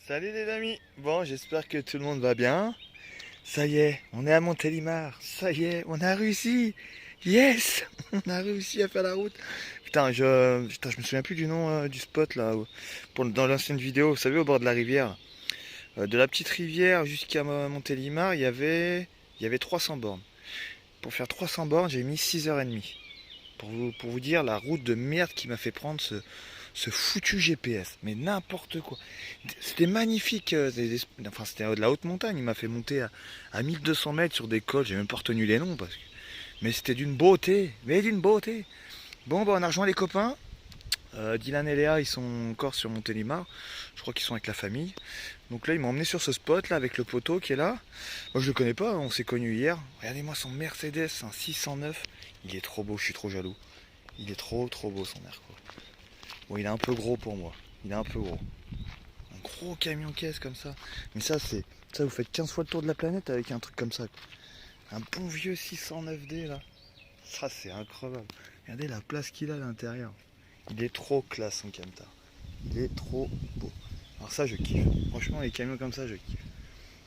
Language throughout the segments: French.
Salut les amis. Bon, j'espère que tout le monde va bien. Ça y est, on est à Montélimar. Ça y est, on a réussi. Yes, on a réussi à faire la route. Putain, je me souviens plus du nom du spot là. Dans l'ancienne vidéo, vous savez, au bord de la rivière. De la petite rivière jusqu'à Montélimar, il y avait 300 bornes. Pour faire 300 bornes, j'ai mis 6h30. Pour vous dire la route de merde qui m'a fait prendre ce foutu GPS. Mais n'importe quoi. C'était magnifique. Enfin, c'était de la haute montagne. Il m'a fait monter à 1200 mètres sur des cols. J'ai même pas retenu les noms. Mais c'était d'une beauté. Mais d'une beauté. Bon, bah, on a rejoint les copains. Dylan et Léa, ils sont encore sur Montélimar. Je crois qu'ils sont avec la famille. Donc là, ils m'ont emmené sur ce spot là avec le poteau qui est là. Moi, je le connais pas. On s'est connus hier. Regardez-moi son Mercedes, un 609. Il est trop beau. Je suis trop jaloux. Il est trop beau son Merco. Bon, il est un peu gros pour moi. Il est un peu gros. Un gros camion caisse comme ça. Mais ça, vous faites 15 fois le tour de la planète avec un truc comme ça. Un bon vieux 609D là. Ça, c'est incroyable. Regardez la place qu'il a à l'intérieur. Il est trop classe son Camtar. Il est trop beau. Alors ça, je kiffe. Franchement, les camions comme ça, je kiffe.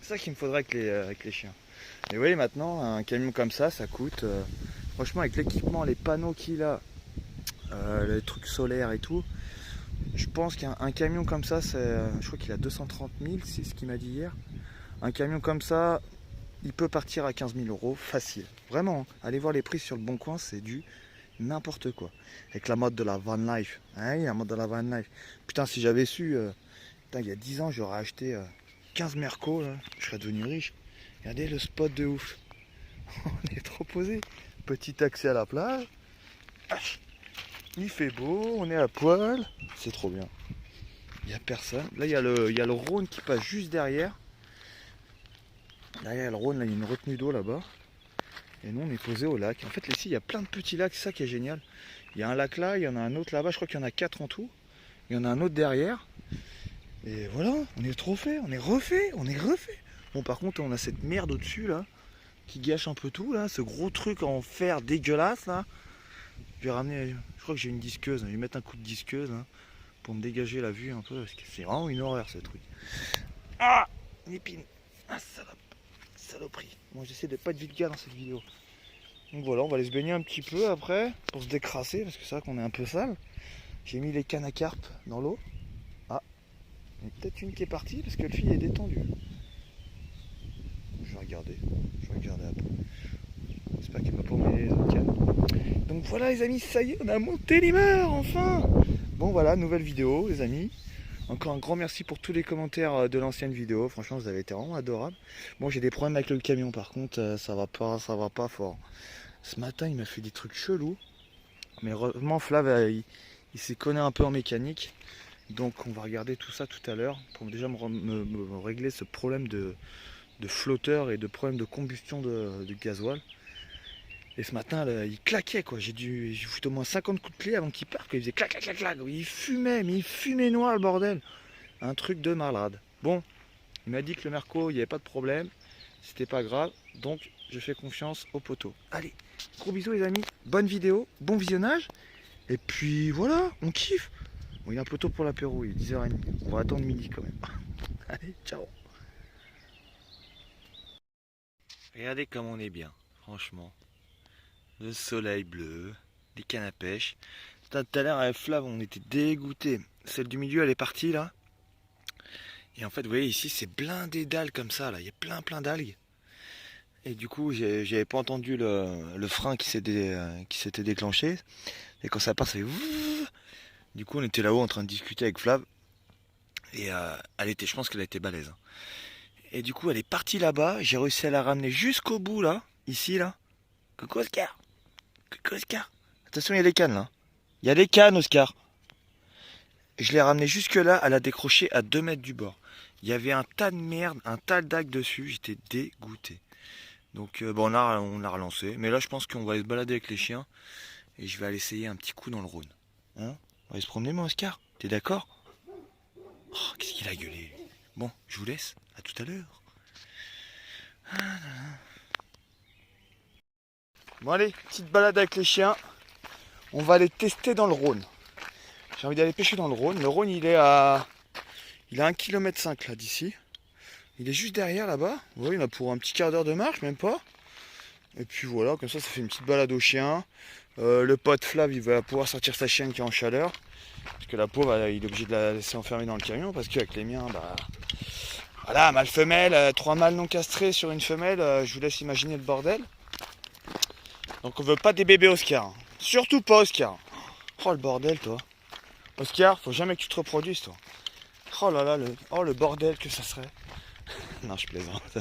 C'est ça qu'il me faudrait avec les chiens. Mais vous voyez, maintenant, un camion comme ça coûte... franchement, avec l'équipement, les panneaux qu'il a, les trucs solaires et tout, je pense qu'un camion comme ça, je crois qu'il a 230 000, c'est ce qu'il m'a dit hier. Un camion comme ça, il peut partir à 15 000 euros facile. Vraiment, hein. Allez voir les prix sur le bon coin, c'est du n'importe quoi. Avec la mode de la van life. Hein, la mode de la van life. Putain, si j'avais su, putain, il y a 10 ans, j'aurais acheté 15 Merco, là, je serais devenu riche. Regardez le spot de ouf. On est trop posé. Petit accès à la plage. Il fait beau, on est à poil. C'est trop bien. Il n'y a personne. Là, il y a le Rhône qui passe juste derrière. Derrière le Rhône, là, il y a une retenue d'eau là-bas. Et nous, on est posé au lac. En fait, ici, il y a plein de petits lacs. C'est ça qui est génial. Il y a un lac là, il y en a un autre là-bas. Je crois qu'il y en a 4 en tout. Il y en a un autre derrière. Et voilà, on est trop fait. On est refait. On est refait. Bon, par contre, on a cette merde au-dessus là, qui gâche un peu tout là. Ce gros truc en fer dégueulasse là. Je vais ramener. Je crois que j'ai une disqueuse. Je vais mettre un coup de disqueuse hein, pour me dégager la vue un peu. Parce que c'est vraiment une horreur ce truc. Ah, une épine. Ah, saloperie. Moi, j'essaie de pas être vulgaire dans cette vidéo. Donc voilà, on va aller se baigner un petit peu après pour se décrasser parce que c'est vrai qu'on est un peu sale. J'ai mis les cannes à carpe dans l'eau. Ah, il y en a peut-être une qui est partie parce que le fil est détendu. Je vais regarder. Après. J'espère qu'elle va pas emmener les autres cannes. Donc voilà les amis, ça y est, on a monté l'humeur enfin. Bon voilà, nouvelle vidéo les amis. Encore un grand merci pour tous les commentaires de l'ancienne vidéo. Franchement, vous avez été vraiment adorables. Bon, j'ai des problèmes avec le camion par contre, ça va pas fort. Ce matin, il m'a fait des trucs chelous. Mais heureusement, Flav, il s'y connaît un peu en mécanique. Donc on va regarder tout ça tout à l'heure pour déjà me régler ce problème de flotteur et de problème de combustion de gasoil. Et ce matin, là, il claquait quoi. J'ai foutu au moins 50 coups de clé avant qu'il parte. Il faisait clac, clac, clac, clac. Il fumait, mais il fumait noir le bordel. Un truc de malade. Bon, il m'a dit que le Merco, il n'y avait pas de problème. C'était pas grave. Donc, je fais confiance au poteau. Allez, gros bisous les amis. Bonne vidéo, bon visionnage. Et puis voilà, on kiffe. Bon, il y a un poteau pour l'apéro, il est 10h30. On va attendre midi quand même. Allez, ciao. Regardez comme on est bien, franchement. Le soleil bleu, les cannes à pêche. Tout à l'heure avec Flav, on était dégoûtés. Celle du milieu, elle est partie là. Et en fait, vous voyez ici, c'est blindé d'algues comme ça. Là, il y a plein d'algues. Et du coup, j'avais pas entendu le frein qui s'était déclenché. Et quand ça part, ça fait... Du coup, on était là-haut en train de discuter avec Flav. Et je pense qu'elle a été balèze. Et du coup, elle est partie là-bas. J'ai réussi à la ramener jusqu'au bout là. Ici là. Coucou Oscar. Coucou Oscar. Attention, il y a les cannes là. Il y a les cannes, Oscar. Je l'ai ramené jusque là. Elle a décroché à 2 mètres du bord. Il y avait un tas de merde, un tas d'algues dessus. J'étais dégoûté. Donc bon, on l'a relancé. Mais là, je pense qu'on va aller se balader avec les chiens. Et je vais aller essayer un petit coup dans le Rhône. Hein? On va aller se promener, moi, Oscar. T'es d'accord? Oh, qu'est-ce qu'il a gueulé, lui. Bon, je vous laisse. À tout à l'heure. Bon, allez, petite balade avec les chiens. On va aller tester dans le Rhône. J'ai envie d'aller pêcher dans le Rhône. Le Rhône, il est à Il a 1,5 km là d'ici. Il est juste derrière là-bas. Vous voyez, il a pour un petit quart d'heure de marche, même pas. Et puis voilà, comme ça fait une petite balade au chien. Le pote Flav, il va pouvoir sortir sa chienne qui est en chaleur. Parce que la pauvre, il est obligé de la laisser enfermer dans le camion. Parce qu'avec les miens, bah... Voilà, mâle femelle, 3 mâles non castrés sur une femelle. Je vous laisse imaginer le bordel. Donc on veut pas des bébés Oscar. Hein. Surtout pas Oscar. Oh le bordel toi. Oscar, faut jamais que tu te reproduises toi. Oh là là, le bordel que ça serait. Non, je plaisante.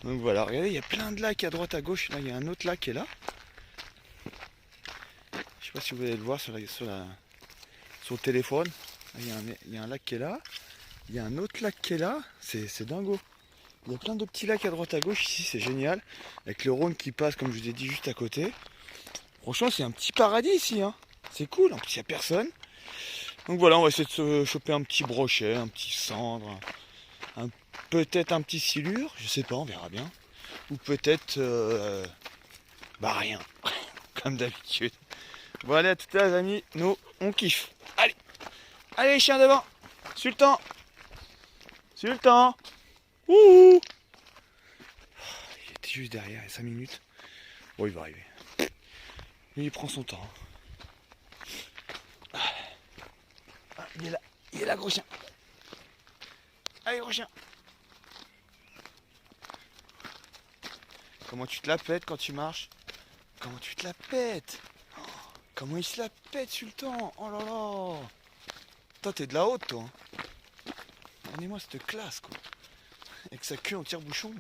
Donc voilà, regardez, il y a plein de lacs à droite à gauche. Là, il y a un autre lac qui est là. Je sais pas si vous allez le voir sur le téléphone. Là, il y a un lac qui est là. Il y a un autre lac qui est là. C'est dingo. Il y a plein de petits lacs à droite à gauche ici, c'est génial. Avec le Rhône qui passe, comme je vous ai dit, juste à côté. Franchement, c'est un petit paradis ici. Hein. C'est cool, en plus il n'y a personne. Donc voilà, on va essayer de se choper un petit brochet, un petit cendre, peut-être un petit silure, je sais pas, on verra bien. Ou peut-être, bah rien, comme d'habitude. Voilà, tout à l'heure les amis, nous, on kiffe. Allez, allez les chiens devant, Sultan, Sultan, ouh. Il était juste derrière, il y a 5 minutes. Bon, il va arriver. Lui, il prend son temps. Il est là, gros chien. Allez, gros chien. Comment tu te la pètes quand tu marches? Comment tu te la pètes? Oh, comment il se la pète, Sultan? Oh là là. Toi, t'es de la haute, toi. Regardez-moi cette classe, quoi. Avec sa queue en tire-bouchon.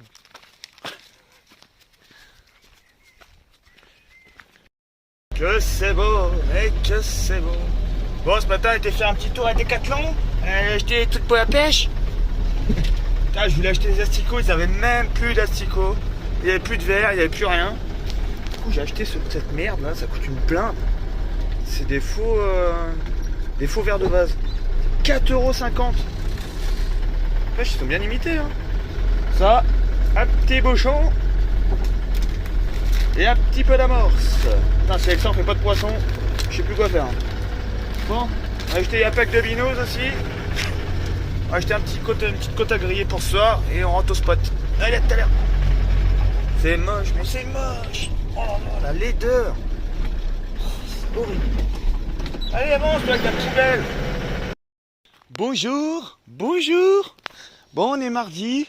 Que c'est beau, et que c'est beau. Bon, ce matin, on était faire un petit tour à Decathlon. Acheter des trucs pour la pêche. Putain, je voulais acheter des asticots, ils avaient même plus d'asticots. Il n'y avait plus de verre, il n'y avait plus rien. Du coup, j'ai acheté cette merde là, ça coûte une blinde. C'est des faux verres de vase. 4,50 €. Ils sont bien imités. Hein. Ça, un petit bouchon et un petit peu d'amorce. Putain, si avec ça on fait pas de poisson, je sais plus quoi faire. Bon, on a acheté un pack de binous aussi. On a acheté une petite côte à griller pour ce soir et on rentre au spot. Allez, à tout à l'heure. C'est moche, mais c'est moche. Oh là là, la laideur. Oh, c'est horrible. Allez, avance avec la poubelle. Bonjour, bonjour. Bon, on est mardi.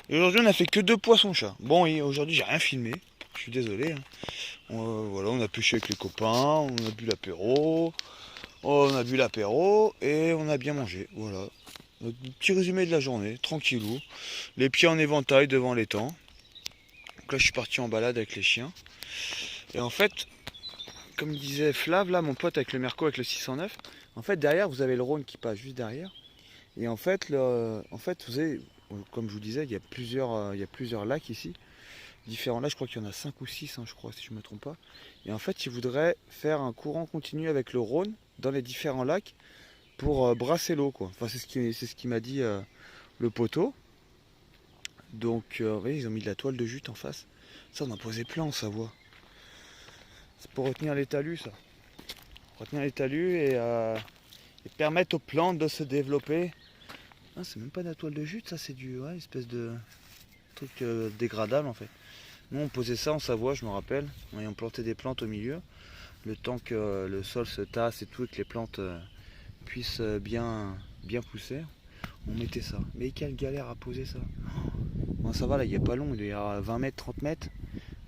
Et aujourd'hui, on a fait que 2 poissons-chats. Bon, et aujourd'hui, j'ai rien filmé. Je suis désolé. Hein. Voilà, on a pêché avec les copains, on a bu l'apéro. On a bu l'apéro et on a bien mangé. Voilà. Notre petit résumé de la journée, tranquillou. Les pieds en éventail devant l'étang. Donc là, je suis parti en balade avec les chiens. Et en fait, comme disait Flav, là, mon pote avec le Merco, avec le 609, en fait, derrière, vous avez le Rhône qui passe juste derrière. Et en fait, vous avez, comme je vous disais, il y a plusieurs lacs ici. Différents lacs, je crois qu'il y en a 5 ou 6, hein, je crois, si je ne me trompe pas. Et en fait, ils voudraient faire un courant continu avec le Rhône dans les différents lacs pour brasser l'eau, quoi. Enfin, c'est ce qui m'a dit le poteau. Donc, vous voyez, ils ont mis de la toile de jute en face. Ça, on en posait plein en Savoie. C'est pour retenir les talus, ça. Retenir les talus et permettre aux plantes de se développer. Ah, c'est même pas de la toile de jute, ça, c'est du espèce de truc dégradable, en fait. Nous, on posait ça en Savoie, je me rappelle. Et on plantait des plantes au milieu. Le temps que le sol se tasse et tout, et que les plantes puissent bien pousser, on mettait ça. Mais quelle galère à poser ça. Bon, ça va, là, il n'y a pas long, il y a 20 mètres, 30 mètres.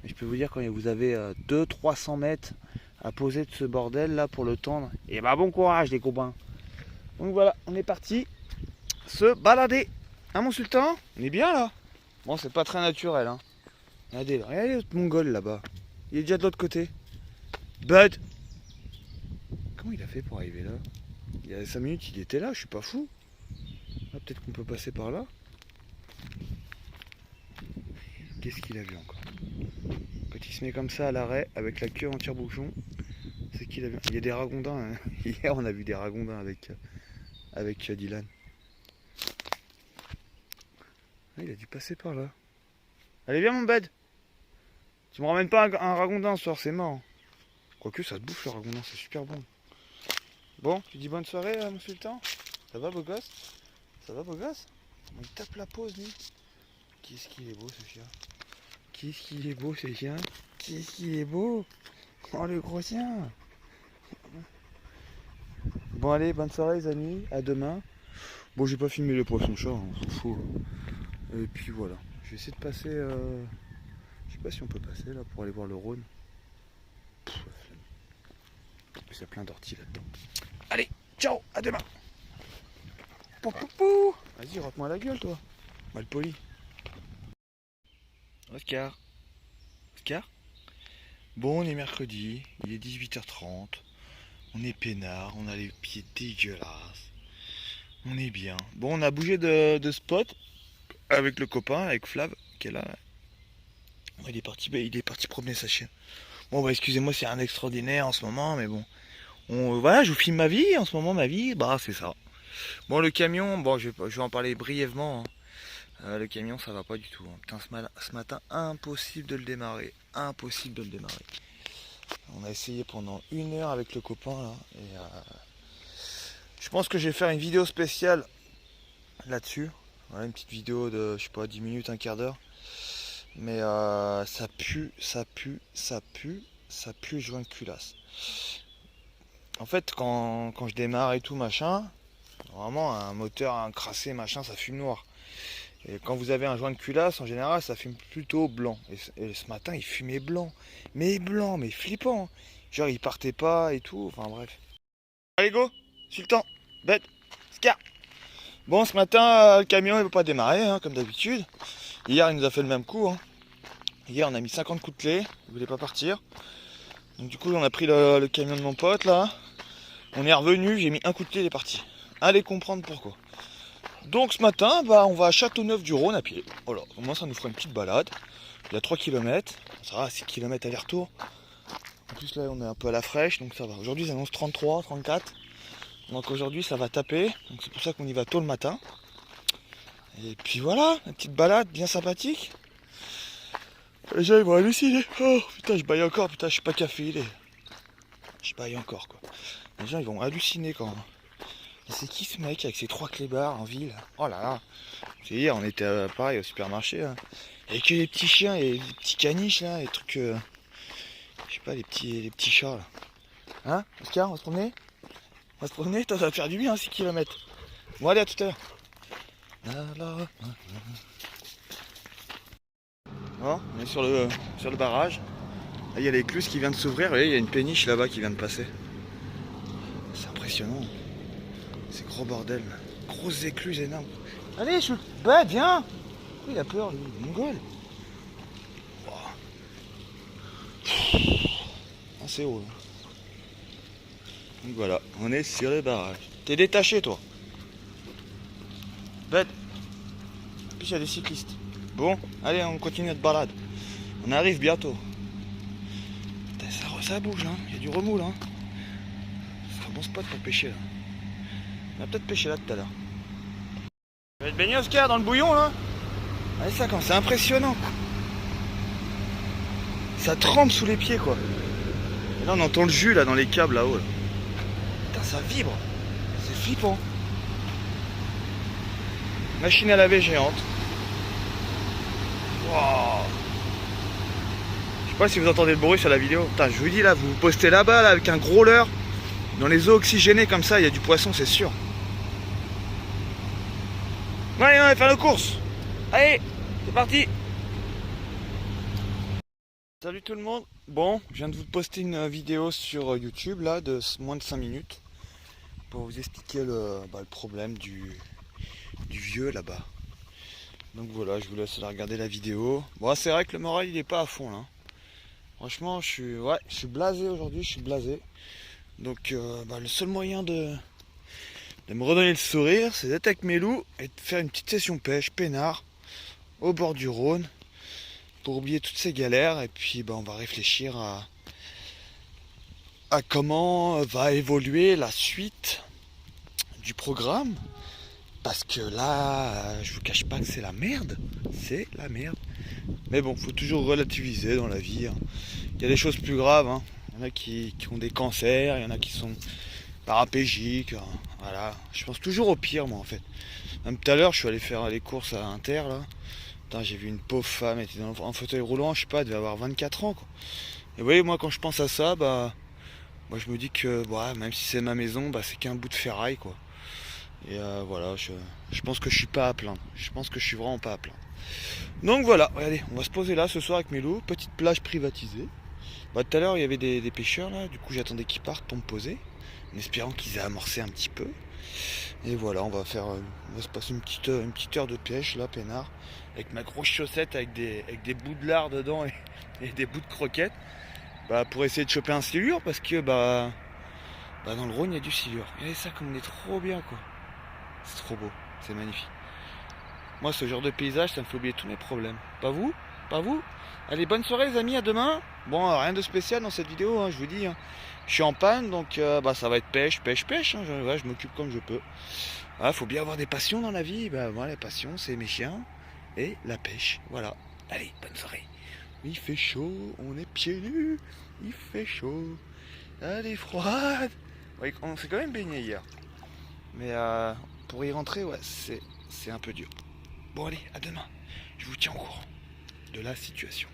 Mais je peux vous dire, quand vous avez 200-300 mètres à poser de ce bordel là pour le tendre, et bah bon courage les copains. Donc voilà, on est parti se balader. Hein mon sultan? On est bien là. Bon, c'est pas très naturel, hein. Regardez l'autre mongol là-bas. Il est déjà de l'autre côté. Bud! Comment il a fait pour arriver là? Il y a 5 minutes, il était là, je suis pas fou. Ah, peut-être qu'on peut passer par là. Qu'est-ce qu'il a vu encore? Quand il se met comme ça à l'arrêt, avec la queue en tire-bouchon, c'est qu'il a vu. Il y a des ragondins. Hein. Hier, on a vu des ragondins avec Dylan. Ah, il a dû passer par là. Allez, viens mon bed. Tu me ramènes pas un ragondin ce soir, c'est mort. Quoique ça se bouffe le ragondin, c'est super bon. Bon, tu dis bonne soirée mon sultan? Ça va beau gosse? Ça va beau gosse? Il tape la pause lui. Qu'est-ce qu'il est beau ce chien. Qu'est-ce qu'il est beau ce chien. Qu'est-ce qu'il est beau. Oh le gros chien. Bon allez, bonne soirée les amis, à demain. Bon j'ai pas filmé le poisson-chat, on s'en fout. Et puis voilà, je vais essayer de passer, je sais pas si on peut passer là pour aller voir le Rhône. Pff, il y a plein d'orties là-dedans. Allez, ciao, à demain. Pou, pou, pou. Vas-y, rote-moi la gueule toi, mal poli. Oscar. Oscar. Bon, on est mercredi, il est 18h30. On est peinard, on a les pieds dégueulasses. On est bien. Bon, on a bougé de spot avec le copain, avec Flav, qui est là. Il est parti promener sa chienne. Bon, bah excusez-moi, c'est un extraordinaire en ce moment, mais bon. Voilà, je vous filme ma vie, en ce moment, ma vie, bah c'est ça. Bon, le camion, bon, je vais en parler brièvement. Hein. Le camion, ça va pas du tout. Hein. Putain, ce matin, impossible de le démarrer. Impossible de le démarrer. On a essayé pendant 1 heure avec le copain là, et je pense que je vais faire une vidéo spéciale là-dessus. Voilà, une petite vidéo de, je sais pas, 10 minutes, un quart d'heure. Mais ça pue le joint de culasse. En fait, quand je démarre et tout machin, vraiment un moteur encrassé machin, ça fume noir. Et quand vous avez un joint de culasse, en général, ça fume plutôt blanc. Et ce matin, il fumait blanc. Mais blanc, mais flippant. Genre, il partait pas et tout. Enfin, bref. Allez, go. Sultan. Bête. Scar. Bon, ce matin, le camion, il ne veut pas démarrer, hein, comme d'habitude. Hier, il nous a fait le même coup. Hein. Hier, on a mis 50 coups de clé. Il voulait pas partir. Donc, du coup, on a pris le camion de mon pote, là. On est revenu. J'ai mis un coup de clé, il est parti. Allez comprendre pourquoi. Donc ce matin, bah, on va à Châteauneuf-du-Rhône à pied. Voilà, au moins ça nous fera une petite balade. Il y a 3 km, ça va, 6 km aller-retour. En plus là on est un peu à la fraîche, donc ça va. Aujourd'hui ça annonce 33, 34. Donc aujourd'hui ça va taper, donc c'est pour ça qu'on y va tôt le matin. Et puis voilà, une petite balade bien sympathique. Les gens ils vont halluciner. Oh putain je baille encore, putain je suis pas caféiné. Je baille encore quoi. Les gens ils vont halluciner quand même. C'est qui ce mec avec ses 3 clébards en ville? Oh là là. C'est hier on était pareil au supermarché. Hein. Il n'y avait que les petits chiens et les petits caniches là, les trucs. Je sais pas, les petits chats là. Hein Oscar, on va se promener? On va se promener? Toi ça va faire du bien 6 km. Bon allez à tout à l'heure. Bon, on est sur le barrage. Là il y a l'écluse qui vient de s'ouvrir, vous voyez, il y a une péniche là-bas qui vient de passer. C'est impressionnant. C'est gros bordel, grosse écluse énorme. Allez, bah viens. Il a peur, lui, mongol. Wow. Ah, c'est haut. Là. Donc voilà, on est sur le barrage. T'es détaché, toi. Bête. Puis il y a des cyclistes. Bon, allez, on continue notre balade. On arrive bientôt. Putain, ça bouge, là. Il y a du remous, là. Ce sera un bon spot pour pêcher, là. On a peut-être pêché là tout à l'heure. Tu vas te baigner Oscar dans le bouillon là? Allez ça quand c'est impressionnant. Ça trempe sous les pieds quoi. Et là on entend le jus là dans les câbles là-haut. Là. Putain ça vibre. C'est flippant. Machine à laver géante. Wow. Je sais pas si vous entendez le bruit sur la vidéo. Putain je vous dis là, vous vous postez là-bas là, avec un gros leurre. Dans les eaux oxygénées comme ça, il y a du poisson c'est sûr. Allez, on va faire nos courses. Allez, c'est parti. Salut tout le monde. Bon, je viens de vous poster une vidéo sur YouTube là de moins de 5 minutes pour vous expliquer le problème du vieux là-bas. Donc voilà, je vous laisse aller regarder la vidéo. Bon, c'est vrai que le moral il est pas à fond là. Franchement, je suis blasé aujourd'hui, je suis blasé. Donc le seul moyen de me redonner le sourire, c'est d'être avec mes loups et de faire une petite session pêche, peinard, au bord du Rhône, pour oublier toutes ces galères, et puis on va réfléchir à comment va évoluer la suite du programme, parce que là, je vous cache pas que c'est la merde, mais bon, faut toujours relativiser dans la vie, hein. Il y a des choses plus graves, hein. Il y en a qui ont des cancers, il y en a qui sont parapégique, voilà. Je pense toujours au pire, moi, en fait. Même tout à l'heure, je suis allé faire les courses à Inter, là. Putain, j'ai vu une pauvre femme, elle était en fauteuil roulant, je sais pas, elle devait avoir 24 ans, quoi. Et vous voyez, moi, quand je pense à ça, bah, moi, je me dis que, bah, même si c'est ma maison, bah, c'est qu'un bout de ferraille, quoi. Et voilà, je pense que je suis pas à plaindre. Je pense que je suis vraiment pas à plaindre. Donc voilà, regardez, on va se poser là ce soir avec mes loups. Petite plage privatisée. Bah, tout à l'heure, il y avait des pêcheurs là. Du coup, j'attendais qu'ils partent pour me poser. En espérant qu'ils aient amorcé un petit peu. Et voilà, on va se passer une petite heure de pêche là, peinard. Avec ma grosse chaussette avec des bouts de lard dedans et des bouts de croquettes. Bah, pour essayer de choper un silure parce que bah dans le Rhône, il y a du silure. Regardez ça comme on est trop bien, quoi. C'est trop beau, c'est magnifique. Moi, ce genre de paysage, ça me fait oublier tous mes problèmes. Pas vous? Pas vous? Allez, bonne soirée les amis, à demain. Bon, rien de spécial dans cette vidéo, hein, je vous dis. Hein. Je suis en panne, donc bah, ça va être pêche, pêche, pêche. Hein. Je m'occupe comme je peux. Ah, faut bien avoir des passions dans la vie. Bah, moi, la passion, c'est mes chiens et la pêche. Voilà. Allez, bonne soirée. Il fait chaud, on est pieds nus. Il fait chaud. Elle est froide. Ouais, on s'est quand même baigné hier. Mais pour y rentrer, ouais, c'est un peu dur. Bon allez, à demain. Je vous tiens au courant de la situation.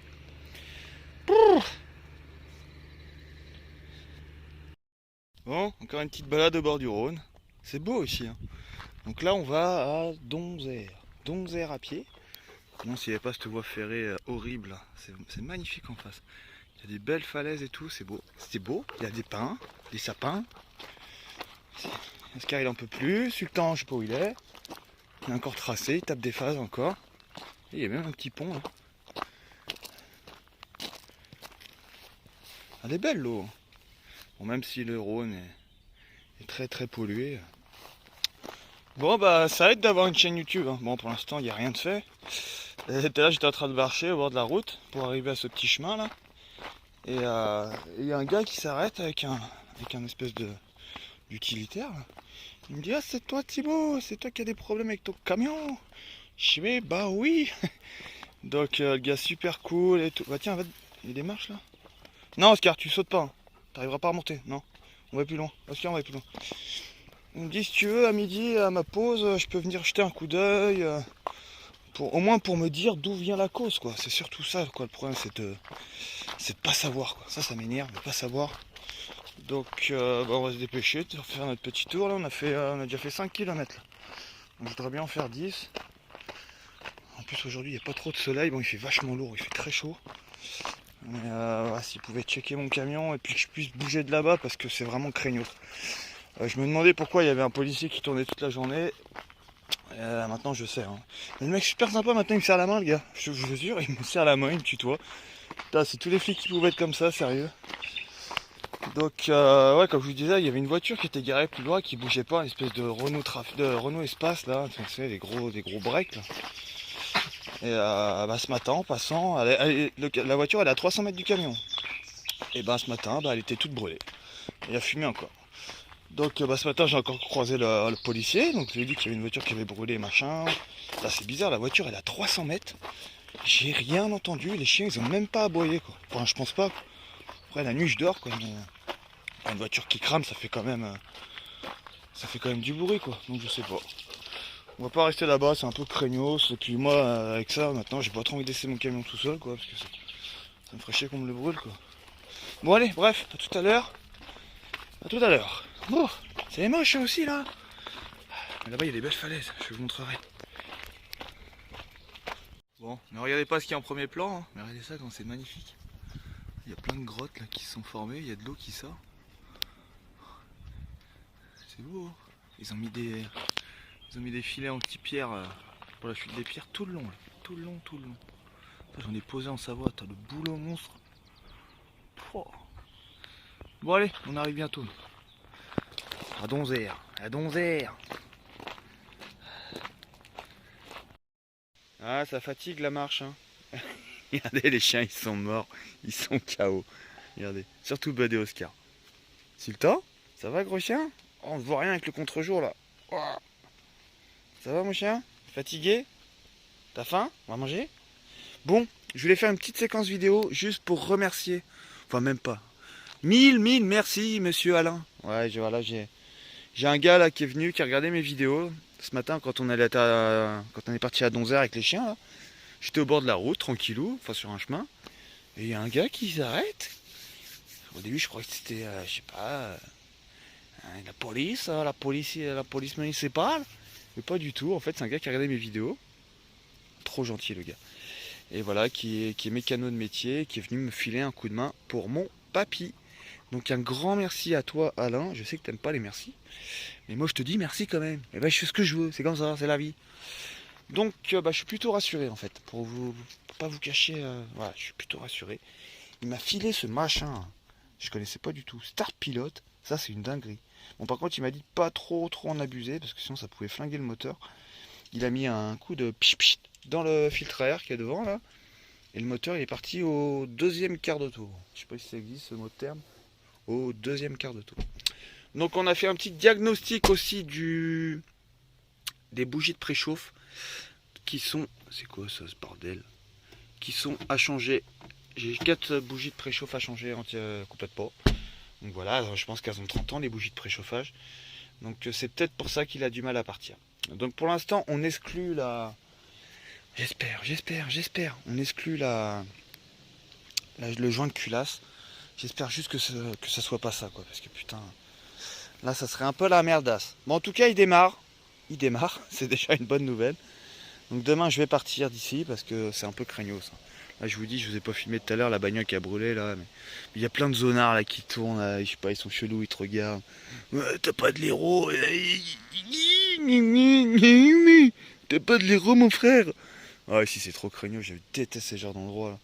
Bon, encore une petite balade au bord du Rhône. C'est beau ici. Hein. Donc là, on va à Donzère. Donzère à pied. Non, s'il n'y avait pas cette voie ferrée horrible, c'est magnifique en face. Il y a des belles falaises et tout, c'est beau. C'est beau, il y a des pins, des sapins. Oscar il en peut plus, Sultan je sais pas où il est. Il est encore tracé, il tape des phases encore. Et il y a même un petit pont là. Elle est belle l'eau. Bon, même si le Rhône est très très pollué. Bon bah ça aide d'avoir une chaîne YouTube. Hein. Bon pour l'instant il n'y a rien de fait. Et là j'étais en train de marcher au bord de la route pour arriver à ce petit chemin là. Et il y a un gars qui s'arrête avec un espèce d'utilitaire. Il me dit ah c'est toi Thibaut, c'est toi qui as des problèmes avec ton camion. Je dis bah oui. Donc le gars super cool et tout. Bah tiens, il y a des marches là. Non Oscar, tu sautes pas. Hein. T'arriveras pas à remonter. Non. On va plus loin. Oscar, on va plus loin. Il me dit si tu veux à midi à ma pause, je peux venir jeter un coup d'œil. Au moins pour me dire d'où vient la cause quoi. C'est surtout ça quoi. Le problème c'est de pas savoir quoi. Ça m'énerve de pas savoir. Donc bah, on va se dépêcher de faire notre petit tour là. On a déjà fait 5 km là. Donc, je voudrais bien en faire 10. En plus aujourd'hui il n'y a pas trop de soleil. Bon il fait vachement lourd, il fait très chaud. Mais ouais, s'il pouvait checker mon camion et puis que je puisse bouger de là-bas parce que c'est vraiment craignos. Je me demandais pourquoi il y avait un policier qui tournait toute la journée. Maintenant je sais. Hein. Mais le mec super sympa, maintenant il me serre la main le gars. Je vous jure, il me serre la main, il me tutoie. Putain, c'est tous les flics qui pouvaient être comme ça, sérieux. Donc ouais, comme je vous disais, il y avait une voiture qui était garée plus loin, qui bougeait pas, une espèce de Renault Espace là, tu sais, des gros breaks là. Et bah, ce matin en passant, la voiture elle est à 300 mètres du camion. Et ben ce matin, bah, elle était toute brûlée. Il a fumé encore. Donc bah, ce matin j'ai encore croisé le policier, donc je lui ai dit qu'il y avait une voiture qui avait brûlé, machin. Là c'est bizarre, la voiture elle est à 300 mètres. J'ai rien entendu, les chiens ils ont même pas aboyé quoi. Enfin je pense pas. Après la nuit je dors quoi, mais une voiture qui crame ça fait quand même du bruit quoi, donc je sais pas. On va pas rester là-bas, c'est un peu craignos, et puis moi avec ça maintenant j'ai pas trop envie de laisser mon camion tout seul quoi, parce que ça me ferait chier qu'on me le brûle quoi. Bon allez, bref, à tout à l'heure. À tout à l'heure. Oh, c'est moche aussi là. Mais là-bas il y a des belles falaises, je vous montrerai. Bon, ne regardez pas ce qu'il y a en premier plan, hein, mais regardez ça quand c'est magnifique. Il y a plein de grottes là qui se sont formées, il y a de l'eau qui sort. C'est beau. Hein. Ils ont mis des filets en petits pierres pour la chute des pierres tout le long, là. Tout le long. J'en ai posé en Savoie, t'as le boulot monstre. Oh. Bon allez, on arrive bientôt. À Donzère. Ah, ça fatigue la marche. Hein. Regardez, les chiens, ils sont morts. Ils sont KO. Regardez. Surtout Bud et Oscar. Sultan, ça va, gros chien? Oh, on ne voit rien avec le contre-jour, là. Oh. Ça va, mon chien? Fatigué? T'as faim? On va manger? Bon, je voulais faire une petite séquence vidéo juste pour remercier. Enfin, même pas. Mille merci, monsieur Alain. Ouais, voilà, j'ai J'ai un gars là qui est venu, qui a regardé mes vidéos ce matin quand on est parti à Donzère avec les chiens là. J'étais au bord de la route, tranquillou, enfin sur un chemin. Et il y a un gars qui s'arrête. Au début, je croyais que c'était, je sais pas, la police municipale. Mais pas du tout. En fait, c'est un gars qui a regardé mes vidéos. Trop gentil, le gars. Et voilà, qui est mécano de métier, qui est venu me filer un coup de main pour mon papy. Donc, un grand merci à toi, Alain. Je sais que t'aimes pas les merci. Mais moi, je te dis merci quand même. Et ben, je fais ce que je veux. C'est comme ça, c'est la vie. Donc, je suis plutôt rassuré, en fait. Pour pas vous cacher, voilà, je suis plutôt rassuré. Il m'a filé ce machin. Je connaissais pas du tout. Start Pilote, ça c'est une dinguerie. Bon, par contre, il m'a dit pas trop en abuser parce que sinon ça pouvait flinguer le moteur. Il a mis un coup de pchit dans le filtre à air qui est devant là. Et le moteur il est parti au deuxième quart de tour. Je sais pas si ça existe ce mot de terme. Au deuxième quart de tour. Donc on a fait un petit diagnostic aussi des bougies de préchauffe qui sont. C'est quoi ça ce bordel? Qui sont à changer. J'ai 4 bougies de préchauffe à changer complètement. Donc voilà, je pense qu'elles ont 30 ans les bougies de préchauffage. Donc c'est peut-être pour ça qu'il a du mal à partir. Donc pour l'instant on exclut la... J'espère. On exclut le joint de culasse. J'espère juste que ça soit pas ça quoi. Parce que putain, là ça serait un peu la merdasse. Bon en tout cas il démarre. C'est déjà une bonne nouvelle. Donc demain je vais partir d'ici parce que c'est un peu craignos ça. Là, je vous dis, je vous ai pas filmé tout à l'heure la bagnole qui a brûlé là, mais il y a plein de zonards là qui tournent, là, je sais pas, ils sont chelous, ils te regardent. Ouais, t'as pas de l'héros, t'as pas de l'héros mon frère. Ah ouais, si c'est trop craignos, je déteste ces genres d'endroits là,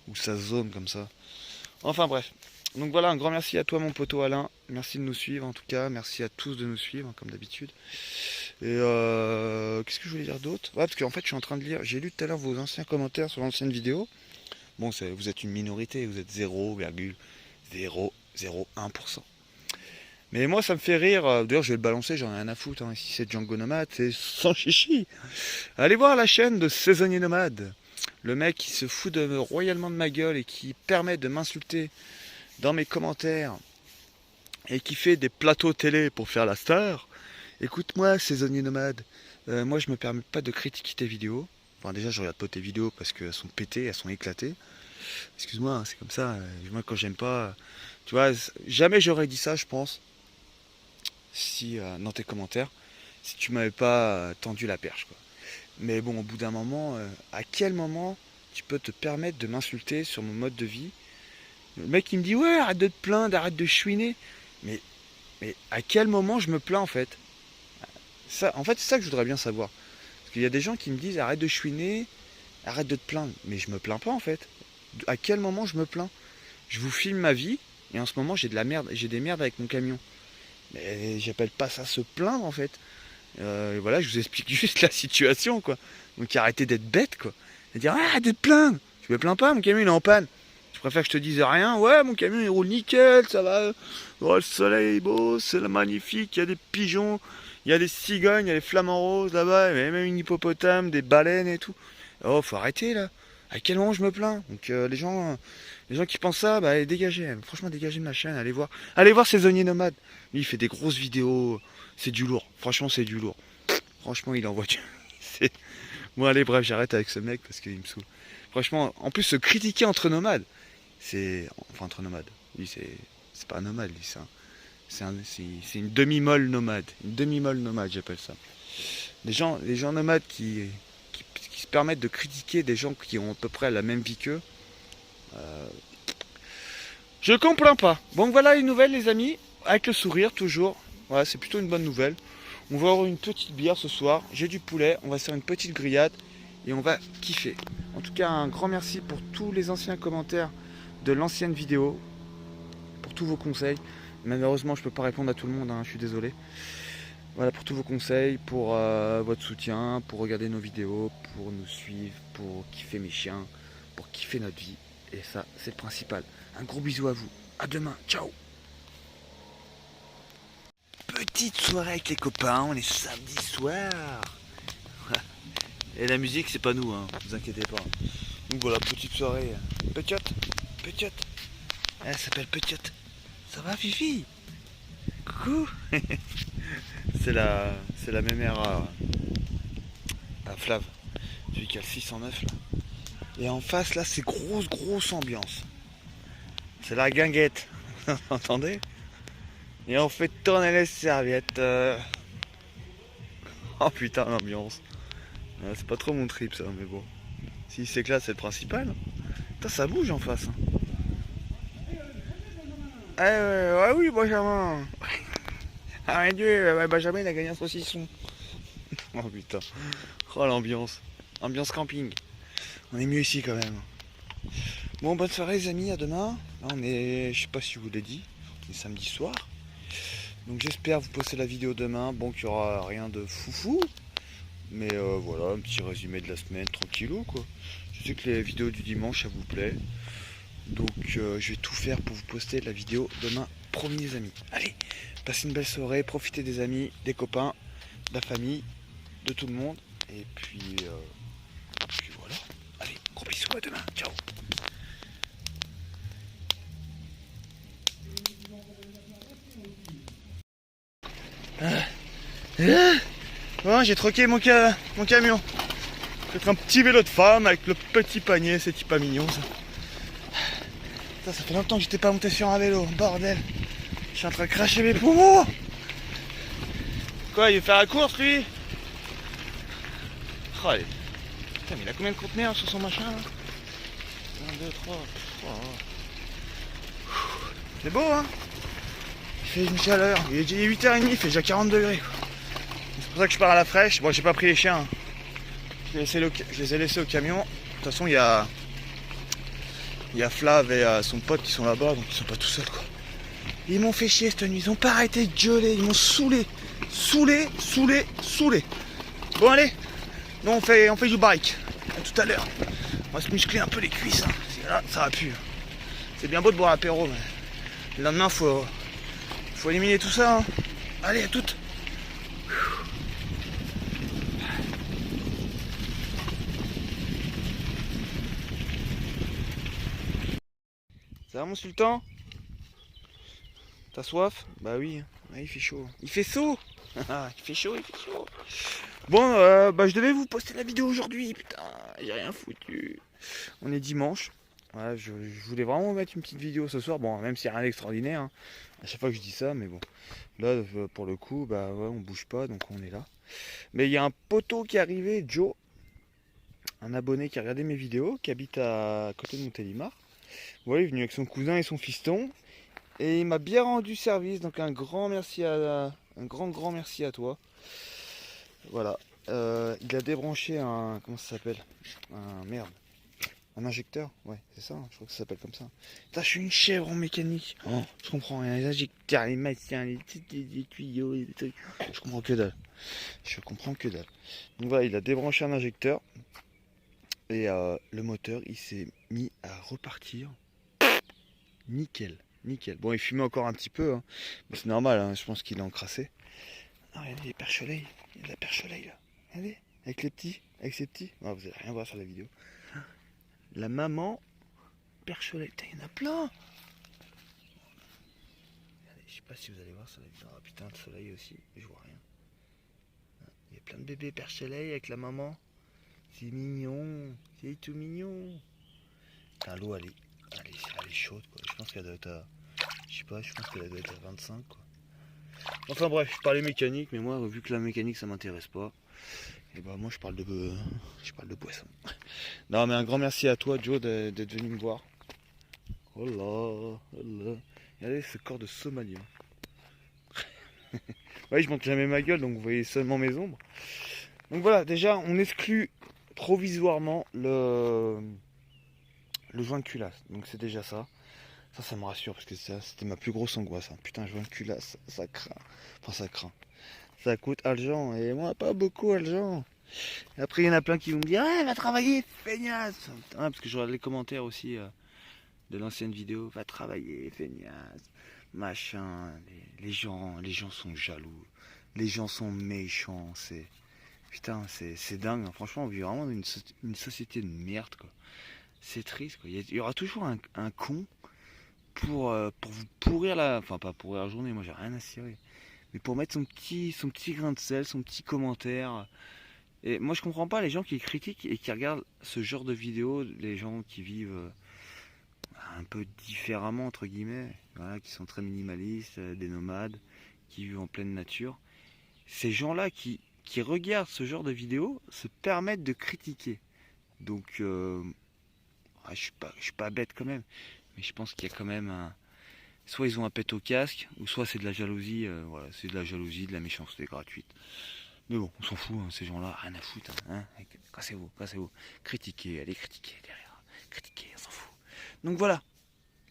où ça zone comme ça. Enfin bref. Donc voilà, un grand merci à toi mon poteau Alain, merci de nous suivre en tout cas, merci à tous de nous suivre comme d'habitude. Et qu'est-ce que je voulais dire d'autre? Ouais, parce qu'en fait je suis en train de lire, j'ai lu tout à l'heure vos anciens commentaires sur l'ancienne vidéo. Bon, vous êtes une minorité, vous êtes 0,001%. Mais moi, ça me fait rire. D'ailleurs, je vais le balancer, j'en ai rien à foutre. Hein. Si c'est Django Nomade, c'est sans chichi. Allez voir la chaîne de Saisonnier Nomade. Le mec qui se fout royalement de ma gueule et qui permet de m'insulter dans mes commentaires et qui fait des plateaux télé pour faire la star. Écoute-moi, Saisonnier Nomade. Moi, je me permets pas de critiquer tes vidéos. Enfin, déjà, je regarde pas tes vidéos parce qu'elles sont pétées, elles sont éclatées. Excuse-moi, c'est comme ça. Moi, quand j'aime pas, tu vois, jamais j'aurais dit ça, je pense, si dans tes commentaires, si tu m'avais pas tendu la perche, quoi. Mais bon, au bout d'un moment, à quel moment tu peux te permettre de m'insulter sur mon mode de vie? Le mec, il me dit, ouais, arrête de te plaindre, arrête de chouiner. Mais à quel moment je me plains, en fait? Ça, en fait, c'est ça que je voudrais bien savoir. Parce qu'il y a des gens qui me disent, arrête de chouiner, arrête de te plaindre. Mais je me plains pas, en fait. À quel moment je me plains? Je vous filme ma vie et en ce moment j'ai de la merde, j'ai des merdes avec mon camion. Mais j'appelle pas ça se plaindre en fait. Voilà, je vous explique juste la situation quoi. Donc arrêtez d'être bête quoi. Et dire arrête de te plaindre. Je me plains pas, mon camion il est en panne. Je préfère que je te dise rien. Ouais, mon camion il roule nickel, ça va. Oh, le soleil est beau, c'est magnifique. Il y a des pigeons, il y a des cigognes, il y a des flamants roses là-bas, il y a même une hippopotame, des baleines et tout. Oh, faut arrêter là. À quel moment je me plains? Donc les gens qui pensent ça, bah dégagez. Franchement, dégagez de ma chaîne. Allez voir Saisonnier Nomade. Lui, il fait des grosses vidéos. C'est du lourd. Franchement, c'est du lourd. Franchement, il envoie du. Bon, allez, bref, j'arrête avec ce mec parce qu'il me saoule. Franchement, en plus, se critiquer entre nomades, c'est. Enfin, entre nomades. Lui, c'est pas un nomade, lui, c'est une demi-molle nomade. Une demi-molle nomade, j'appelle ça. Les gens nomades qui se permettent de critiquer des gens qui ont à peu près la même vie qu'eux. Je comprends pas. Bon voilà les nouvelles les amis, avec le sourire toujours. Voilà, c'est plutôt une bonne nouvelle. On va avoir une petite bière ce soir, j'ai du poulet, on va se faire une petite grillade et on va kiffer. En tout cas un grand merci pour tous les anciens commentaires de l'ancienne vidéo, pour tous vos conseils. Malheureusement je peux pas répondre à tout le monde, hein, je suis désolé. Voilà pour tous vos conseils, pour votre soutien, pour regarder nos vidéos, pour nous suivre, pour kiffer mes chiens, pour kiffer notre vie. Et ça, c'est le principal. Un gros bisou à vous. À demain. Ciao. Petite soirée avec les copains. On est samedi soir. Et la musique, c'est pas nous, hein. Vous inquiétez pas. Donc voilà, petite soirée. Petite. Elle s'appelle Petite. Ça va, Fifi? Coucou. c'est la mémère à Flav, celui qui a le 609 là. Et en face là, c'est grosse ambiance. C'est la guinguette, vous entendez? Et on fait tourner les serviettes. Oh putain, l'ambiance. C'est pas trop mon trip ça, mais bon. Si c'est classe, c'est le principal. Putain, ça bouge en face. Ouais, oui, Benjamin. Ah mon dieu, ouais, Benjamin il a gagné un saucisson. Oh putain. Oh l'ambiance. Ambiance camping. On est mieux ici quand même. Bon, bonne soirée les amis, à demain. Là on est, je sais pas si je vous l'ai dit, on est samedi soir. Donc j'espère vous poster la vidéo demain. Bon, qu'il n'y aura rien de foufou. Mais voilà, un petit résumé de la semaine, tranquillou quoi. Je sais que les vidéos du dimanche ça vous plaît. Donc je vais tout faire pour vous poster la vidéo demain, promis les amis. Allez, passez une belle soirée, profitez des amis, des copains, de la famille, de tout le monde. Et puis voilà. Allez, gros bisous, à demain, ciao. Bon, j'ai troqué mon camion. Peut-être un petit vélo de femme avec le petit panier, c'est pas mignon ça. Ça fait longtemps que j'étais pas monté sur un vélo, bordel. Je suis en train de cracher mes poumons. Quoi, il veut faire la course lui? Oh, allez. Putain, mais il a combien de conteneurs sur son machin là? 1, 2, 3. C'est beau hein? Il fait une chaleur, il est 8h30, il fait déjà 40 degrés. C'est pour ça que je pars à la fraîche. Bon, j'ai pas pris les chiens. Hein. Je les ai laissés au camion. De toute façon, il y a Flav et son pote qui sont là-bas, donc ils sont pas tout seuls quoi. Ils m'ont fait chier cette nuit, ils ont pas arrêté de gueuler, ils m'ont saoulé. Bon allez, nous on fait du bike. À tout à l'heure. On va se muscler un peu les cuisses. Hein. Là, ça va plus. C'est bien beau de boire l'apéro, mais le lendemain faut éliminer tout ça. Hein. Allez, à toutes. Ça va mon sultan? T'as soif? Bah oui, ouais, il fait chaud. Il fait chaud. Il fait chaud. Bon, je devais vous poster la vidéo aujourd'hui, putain, j'ai rien foutu. On est dimanche. Ouais, je voulais vraiment mettre une petite vidéo ce soir, bon, même s'il n'y a rien d'extraordinaire, hein. À chaque fois que je dis ça, mais bon. Là, pour le coup, bah ouais, on bouge pas, donc on est là. Mais il y a un poteau qui est arrivé, Joe, un abonné qui a regardé mes vidéos, qui habite à côté de Montélimar. Voilà, il est venu avec son cousin et son fiston. Et il m'a bien rendu service, donc un grand merci un grand merci à toi. Voilà. Il a débranché un. Comment ça s'appelle? Un injecteur? Ouais, c'est ça, hein, je crois que ça s'appelle comme ça. Putain, je suis une chèvre en mécanique. Oh, je comprends rien. Les injecteurs, les machins, les tuyaux, les trucs. Je comprends que dalle. Donc voilà, il a débranché un injecteur. Et le moteur, il s'est mis à repartir. Nickel. Bon, il fumait encore un petit peu, hein. Mais c'est normal, hein, je pense qu'il est encrassé. Ah, regardez les perche-soleil. Il y a de la perche-soleil là. Regardez, avec ses petits. Oh, vous allez rien voir sur la vidéo. La maman perche-soleil. Putain, il y en a plein. Regardez, je sais pas si vous allez voir sur la vidéo. Ah putain, le soleil aussi, je vois rien. Il y a plein de bébés perche-soleil avec la maman. C'est mignon, c'est tout mignon. Putain, l'eau elle est chaude quoi. Je pense qu'elle doit être à. Je sais pas, je pense qu'elle doit être à 25 quoi. Enfin bref, je parlais mécanique, mais moi vu que la mécanique ça m'intéresse pas, et bah moi je parle de poisson. Non mais un grand merci à toi Joe d'être venu me voir. Oh là. Regardez ce corps de Somalien. Ouais, je montre jamais ma gueule, donc vous voyez seulement mes ombres. Donc voilà, déjà on exclut provisoirement le joint de culasse. Donc c'est déjà ça. Ça me rassure parce que c'était ma plus grosse angoisse. Hein. Putain, joint de culasse, ça craint. Enfin, ça craint. Ça coûte argent. Et moi, pas beaucoup argent. Et après, il y en a plein qui vont me dire ouais, va travailler, feignasse. Ah, parce que je regarde les commentaires aussi de l'ancienne vidéo. Va travailler, feignasse. Machin. Les gens sont jaloux. Les gens sont méchants. Putain, c'est dingue. Hein. Franchement, on vit vraiment dans une société de merde. Quoi. C'est triste. Quoi. Il y aura toujours un con pour vous pourrir enfin pas pourrir la journée, moi j'ai rien à cirer, mais pour mettre son petit grain de sel, son petit commentaire. Et moi je comprends pas les gens qui critiquent et qui regardent ce genre de vidéos, les gens qui vivent un peu différemment entre guillemets, voilà, qui sont très minimalistes, des nomades, qui vivent en pleine nature. Ces gens-là qui regardent ce genre de vidéos se permettent de critiquer. Donc je suis pas bête quand même, mais je pense qu'il y a quand même un. Soit ils ont un pet au casque, ou soit c'est de la jalousie, voilà, c'est de la jalousie, de la méchanceté gratuite. Mais bon, on s'en fout, hein, ces gens-là, rien à foutre. Cassez-vous, cassez-vous. Critiquez, allez critiquer derrière. Critiquez, on s'en fout. Donc voilà,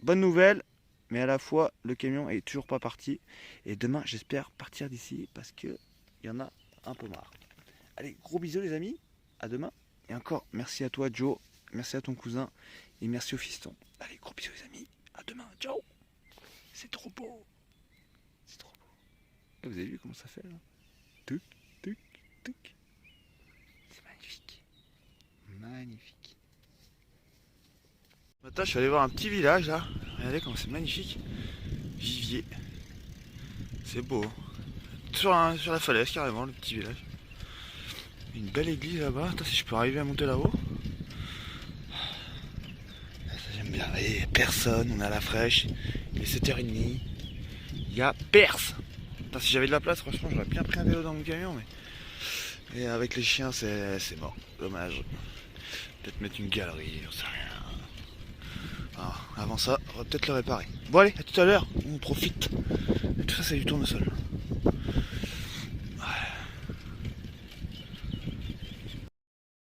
bonne nouvelle, mais à la fois, le camion est toujours pas parti. Et demain, j'espère partir d'ici parce que il y en a un peu marre. Allez, gros bisous les amis, à demain. Et encore, merci à toi Joe, merci à ton cousin, et merci au fiston. Allez, gros bisous les amis, à demain, ciao. C'est trop beau. C'est trop beau. Et vous avez vu comment ça fait là? Tuc, tuc, tuc. C'est magnifique. Magnifique. Ce matin, je suis allé voir un petit village là. Regardez comment c'est magnifique. Vivier. C'est beau. Sur la falaise carrément, le petit village. Une belle église là-bas. Attends, si je peux arriver à monter là-haut. Ça, j'aime bien. Il n'y a personne, on est à la fraîche. Il est 7h30. Il y a perse. Putain, si j'avais de la place, franchement, j'aurais bien pris un vélo dans mon camion. Et avec les chiens, c'est mort. Dommage. Peut-être mettre une galerie, j'en sais rien. Ah, avant ça, on va peut-être le réparer. Bon allez, à tout à l'heure, on profite. Et tout ça, c'est du tournesol.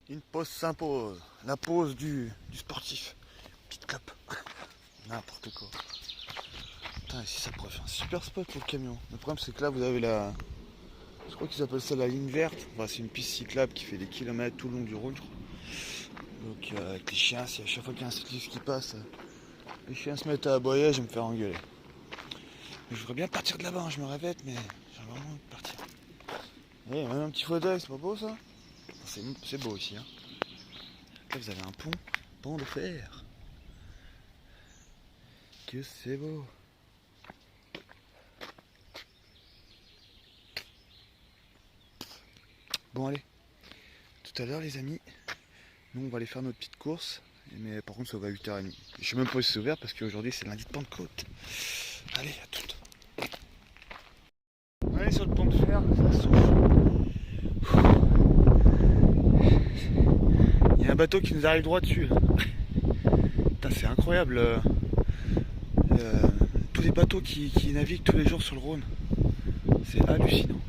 Une pause s'impose. La pause du sportif. Petite clope. N'importe quoi. Putain, ici ça pourrait faire un super spot pour le camion. Le problème c'est que là vous avez la. Je crois qu'ils appellent ça la ligne verte. Enfin, c'est une piste cyclable qui fait des kilomètres tout le long du Rhône, je crois. Donc avec les chiens, si à chaque fois qu'il y a un cycliste qui passe, les chiens se mettent à aboyer, je vais me faire engueuler. Mais je voudrais bien partir de là-bas, hein, je me répète, mais j'ai vraiment envie de partir. Eh, même un petit fauteuil, c'est pas beau ça? C'est beau ici. Hein. Là vous avez un pont de fer. Que c'est beau. Bon allez, tout à l'heure les amis, nous on va aller faire notre petite course, mais par contre ça va à 8h30. Je sais même pas si c'est ouvert parce qu'aujourd'hui c'est lundi de Pentecôte. Allez, à toutes. On est sur le pont de fer, ça souffle. Il y a un bateau qui nous arrive droit dessus. Là. Putain, c'est incroyable. Tous les bateaux qui naviguent tous les jours sur le Rhône. C'est hallucinant.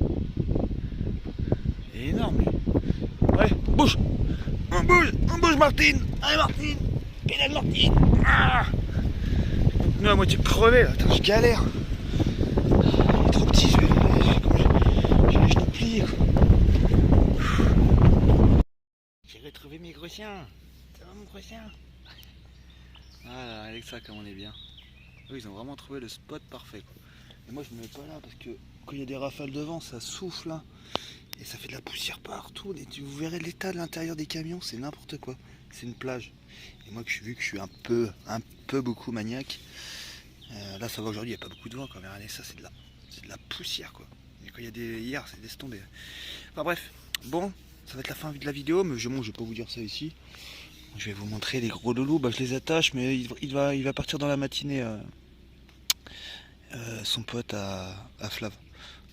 C'est énorme. Ouais, bouge. On bouge Martine. Allez Martine. Pédale Martine. Ah, nous à moitié crevé là, attends, je galère. Il est trop petit, j'ai les genoux pliés. J'ai retrouvé mes gros chiens. Ça va mon gros chien? Ah, avec ça comme on est bien. Eux ils ont vraiment trouvé le spot parfait quoi. Et moi je me mets pas là parce que quand il y a des rafales de vent ça souffle là. Et ça fait de la poussière partout. Et vous verrez l'état de l'intérieur des camions, c'est n'importe quoi. C'est une plage. Et moi vu que je suis un peu beaucoup maniaque, là ça va aujourd'hui, il n'y a pas beaucoup de vent quand même. Regardez ça, c'est de la poussière quoi. Et quand il y a des. Hier, c'est laisse tomber. Enfin bref, bon, ça va être la fin de la vidéo, mais je vais pas vous dire ça ici. Je vais vous montrer les gros loulous, bah, je les attache, mais il va partir dans la matinée son pote à Flav.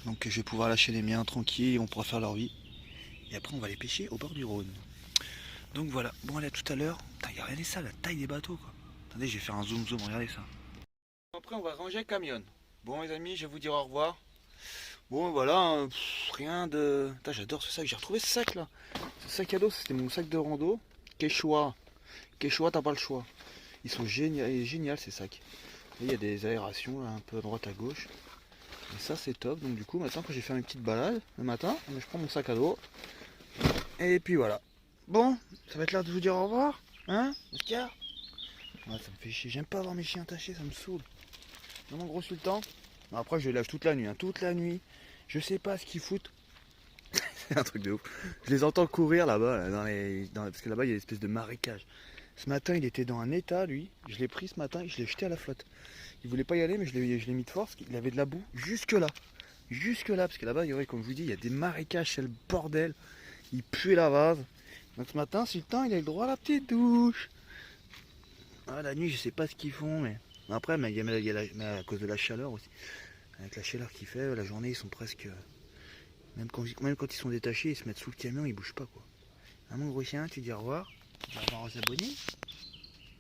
Donc je vais pouvoir lâcher les miens tranquilles, ils vont pouvoir faire leur vie. Et après on va les pêcher au bord du Rhône. Donc voilà, bon allez à tout à l'heure. Regardez ça, la taille des bateaux quoi. Attendez, je vais faire un zoom, regardez ça. Après on va ranger le camion. Bon les amis, je vais vous dire au revoir. Bon voilà, hein, rien de... Putain, j'adore ce sac, j'ai retrouvé ce sac là. Ce sac à dos, c'était mon sac de rando. Quechua, t'as pas le choix. Ils sont géniaux ces sacs. Il y a des aérations là, un peu à droite à gauche. Et ça c'est top, donc du coup maintenant quand j'ai fait une petite balade le matin, je prends mon sac à dos. Et puis voilà. Bon, ça va être l'heure de vous dire au revoir. Hein, Oscar? Ouais, ça me fait chier, j'aime pas avoir mes chiens attachés, ça me saoule. Non mon gros sultan. Non, après je les lâche toute la nuit, hein. Toute la nuit. Je sais pas ce qu'ils foutent. C'est un truc de ouf. Je les entends courir là-bas, parce que là-bas il y a une espèce de marécage. Ce matin il était dans un état lui, je l'ai pris ce matin et je l'ai jeté à la flotte. Il voulait pas y aller mais je l'ai mis de force, il avait de la boue jusque là. jusque là, parce que là-bas, comme je vous dis, il y a des marécages, c'est le bordel. Il pue la vase. Donc ce matin, Sultan, il a le droit à la petite douche. Ah, la nuit, je sais pas ce qu'ils font, mais après, mais à cause de la chaleur aussi. Avec la chaleur qu'il fait, la journée, ils sont presque. Même quand ils sont détachés, ils se mettent sous le camion, ils bougent pas quoi. Ah mon gros chien, tu dis au revoir. Tu dis au revoir aux abonnés.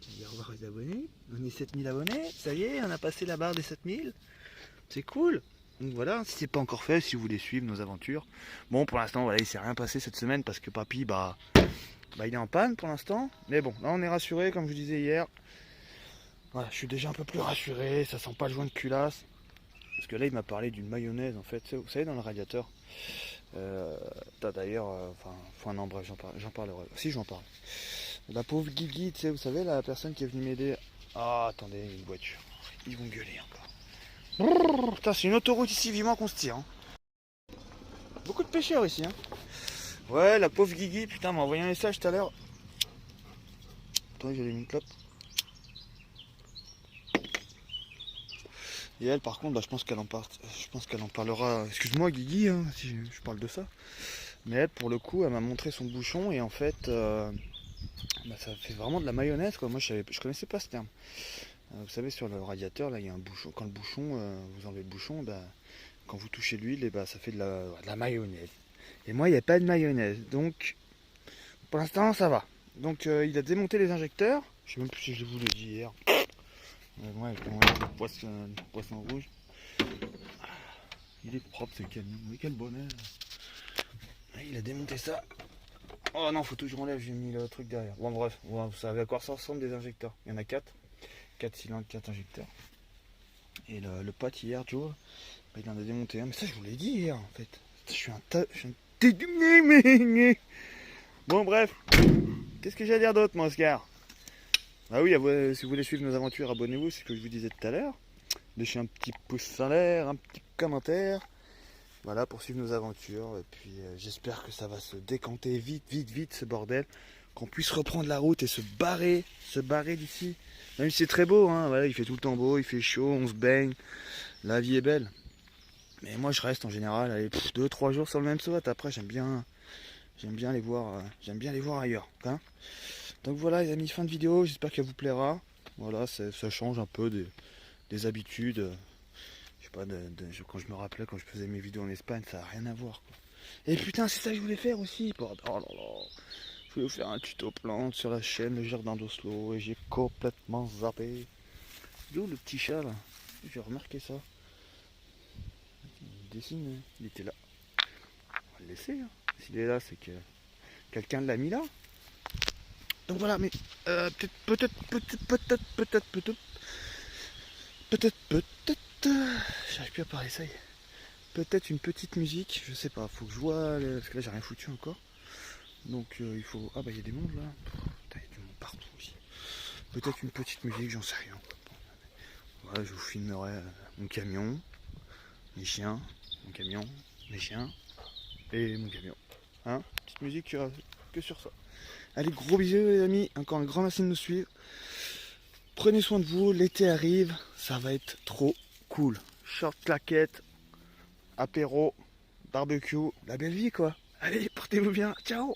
Tu dis au revoir aux abonnés. On est 7000 abonnés, ça y est, on a passé la barre des 7000. C'est cool. Donc voilà, si c'est pas encore fait, si vous voulez suivre nos aventures. Bon, pour l'instant, voilà, il s'est rien passé cette semaine parce que papy, il est en panne pour l'instant. Mais bon, là on est rassuré, comme je vous disais hier. Voilà, je suis déjà un peu plus rassuré, ça sent pas le joint de culasse. Parce que là, il m'a parlé d'une mayonnaise en fait, vous savez, dans le radiateur. D'ailleurs, enfin non, bref, j'en parlerai. Si, j'en parle. La pauvre Guigui, tu sais, vous savez, la personne qui est venue m'aider. Ah, attendez, une voiture. Ils vont gueuler encore. Brrr, putain, c'est une autoroute ici, vivement qu'on se tire. Hein. Beaucoup de pêcheurs ici. Hein. Ouais, la pauvre Guigui, putain, m'a envoyé un message tout à l'heure. Attendez, j'allais une clope. Et elle, par contre, je pense qu'elle en parlera. Excuse-moi, Guigui, hein, si je parle de ça. Mais elle, pour le coup, elle m'a montré son bouchon et en fait, ça fait vraiment de la mayonnaise, quoi. Moi, je connaissais pas ce terme. Vous savez, sur le radiateur, là, il y a un bouchon. Quand le bouchon, vous enlevez le bouchon, quand vous touchez l'huile, ça fait de la mayonnaise. Et moi, il n'y a pas de mayonnaise, donc pour l'instant, ça va. Donc, il a démonté les injecteurs. Je sais même plus si je vous l'ai dit hier. Ouais, le poisson rouge. Il est propre ce camion, mais quel bonheur. Il a démonté ça. Oh non, faut toujours enlever, j'ai mis le truc derrière. Bon bref, vous savez à quoi ça ressemble des injecteurs. Il y en a 4. 4 cylindres, 4 injecteurs. Et le pote hier, Joe, il en a démonté un. Mais ça je vous l'ai dit hier en fait. Je suis un Bon bref. Qu'est-ce que j'ai à dire d'autre mon Oscar? Ah oui, si vous voulez suivre nos aventures, abonnez-vous, c'est ce que je vous disais tout à l'heure. Laissez un petit pouce en l'air, un petit commentaire. Voilà, pour suivre nos aventures. Et puis j'espère que ça va se décanter vite ce bordel. Qu'on puisse reprendre la route et se barrer d'ici. Même si c'est très beau, hein, voilà, il fait tout le temps beau, il fait chaud, on se baigne. La vie est belle. Mais moi je reste en général, allez, 2-3 jours sur le même spot. Après j'aime bien les voir ailleurs. Hein. Donc voilà les amis, fin de vidéo, j'espère qu'elle vous plaira. Voilà, ça change un peu des habitudes. Je sais pas, quand je me rappelais, quand je faisais mes vidéos en Espagne, ça n'a rien à voir. Quoi. Et putain, c'est ça que je voulais faire aussi. Oh là là. Je voulais vous faire un tuto plante sur la chaîne Le Jardin d'Oslo et j'ai complètement zappé. D'où le petit chat là? J'ai remarqué ça. Il dessine, il était là. On va le laisser. Hein. S'il est là, c'est que quelqu'un l'a mis là. Donc voilà, mais peut-être, j'arrive plus à parler, ça y est. Peut-être une petite musique, je sais pas, faut que je vois, parce que là j'ai rien foutu encore. Donc il faut... Ah bah il y a des mondes là. Putain, il y a du monde partout aussi. Peut-être une petite musique, j'en sais rien. Voilà, je vous filmerai mon camion, mes chiens, mon camion, mes chiens et mon camion. Hein, petite musique que sur ça. Allez, gros bisous les amis, encore un grand merci de nous suivre. Prenez soin de vous, l'été arrive, ça va être trop cool. Short claquette, apéro, barbecue, la belle vie quoi. Allez, portez-vous bien, ciao.